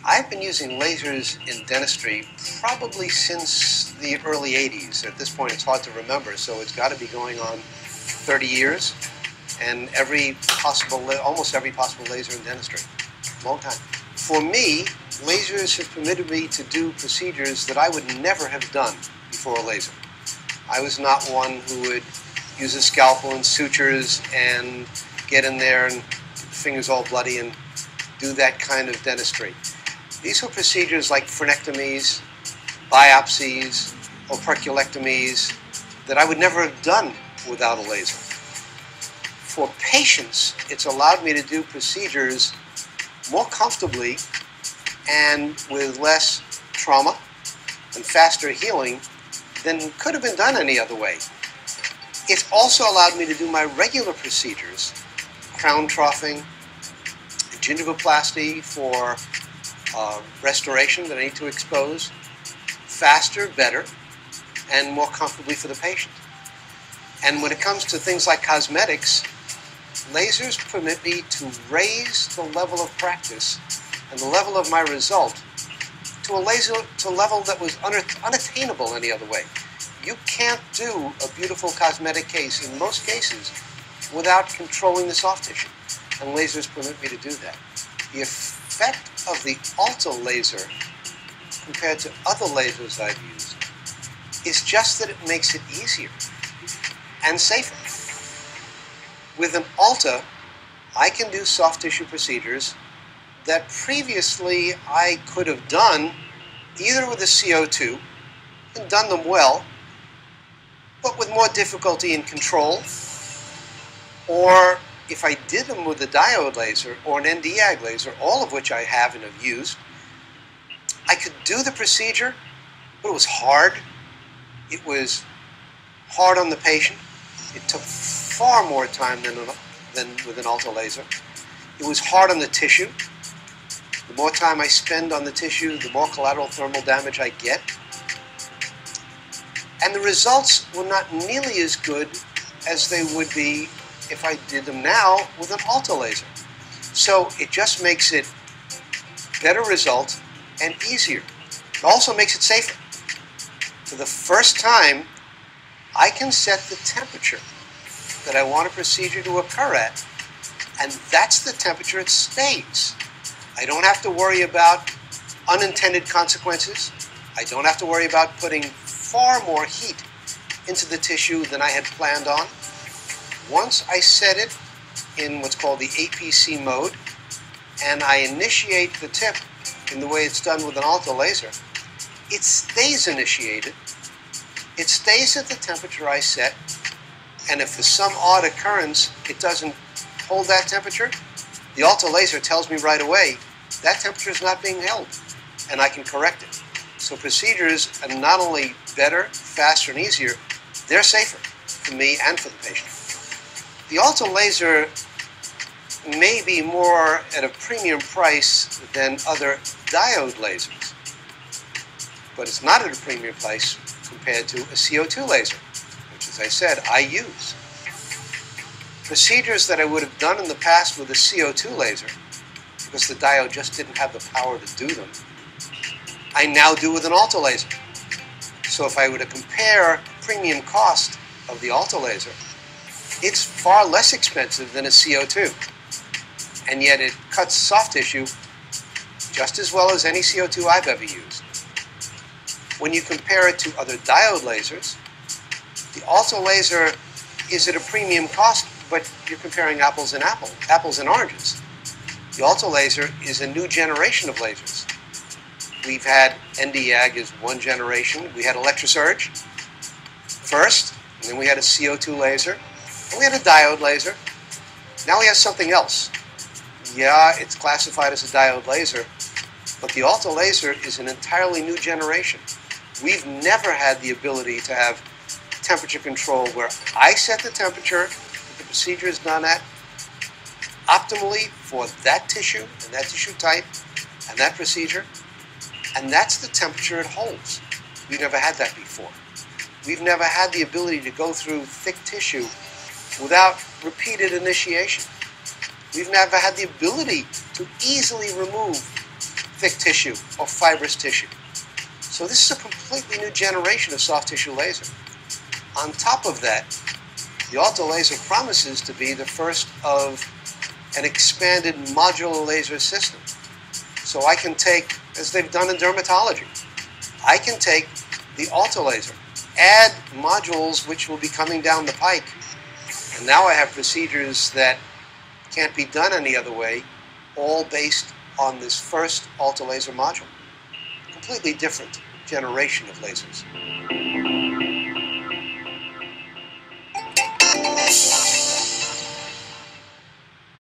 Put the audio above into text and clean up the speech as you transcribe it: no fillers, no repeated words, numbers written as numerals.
I've been using lasers in dentistry probably since the early 80s. At this point, it's hard to remember, so it's got to be going on 30 years. And almost every possible laser in dentistry. Long time. For me, lasers have permitted me to do procedures that I would never have done before a laser. I was not one who would use a scalpel and sutures and get in there and fingers all bloody and do that kind of dentistry. These were procedures like frenectomies, biopsies, operculectomies that I would never have done without a laser. For patients, it's allowed me to do procedures more comfortably and with less trauma and faster healing than could have been done any other way. It's also allowed me to do my regular procedures, crown troughing, gingivoplasty for restoration that I need to expose, faster, better, and more comfortably for the patient. And when it comes to things like cosmetics, lasers permit me to raise the level of practice and the level of my result to a level that was unattainable any other way. You can't do a beautiful cosmetic case in most cases without controlling the soft tissue, and lasers permit me to do that. The effect of the Alta laser compared to other lasers I've used is just that it makes it easier and safer. With an Alta, I can do soft tissue procedures that previously I could have done either with a CO2 and done them well, but with more difficulty in control, or if I did them with a diode laser or an Nd:YAG laser, all of which I have and have used, I could do the procedure, but it was hard. It was hard on the patient. It took far more time than with an Alta laser. It was hard on the tissue. The more time I spend on the tissue, the more collateral thermal damage I get. And the results were not nearly as good as they would be if I did them now with an Alta laser. So it just makes it better result and easier. It also makes it safer. For the first time, I can set the temperature that I want a procedure to occur at, and that's the temperature it stays. I don't have to worry about unintended consequences. I don't have to worry about putting far more heat into the tissue than I had planned on. Once I set it in what's called the APC mode, and I initiate the tip in the way it's done with an Alta laser, it stays initiated. It stays at the temperature I set, and if for some odd occurrence it doesn't hold that temperature, the Alta laser tells me right away that temperature is not being held, and I can correct it. So procedures are not only better, faster, and easier, they're safer for me and for the patient. The Alta laser may be more at a premium price than other diode lasers, but it's not at a premium price compared to a CO2 laser, which, as I said, I use. Procedures that I would have done in the past with a CO2 laser, because the diode just didn't have the power to do them, I now do with an Alta laser. So if I were to compare premium cost of the Alta laser, it's far less expensive than a CO2, and yet it cuts soft tissue just as well as any CO2 I've ever used. When you compare it to other diode lasers, the Alta laser is at a premium cost, but you're comparing apples and oranges. The Alta laser is a new generation of lasers. We've had Nd:YAG as one generation. We had Electrosurge first, and then we had a CO2 laser, and we had a diode laser. Now we have something else. Yeah, it's classified as a diode laser, but the Alta laser is an entirely new generation. We've never had the ability to have temperature control where I set the temperature that the procedure is done at optimally for that tissue and that tissue type and that procedure, and that's the temperature it holds. We've never had that before. We've never had the ability to go through thick tissue without repeated initiation. We've never had the ability to easily remove thick tissue or fibrous tissue. So this is a completely new generation of soft tissue laser. On top of that, the Alta laser promises to be the first of an expanded modular laser system. So I can take, as they've done in dermatology, I can take the Alta laser, add modules which will be coming down the pike, and now I have procedures that can't be done any other way, all based on this first Alta laser module. Completely different generation of lasers.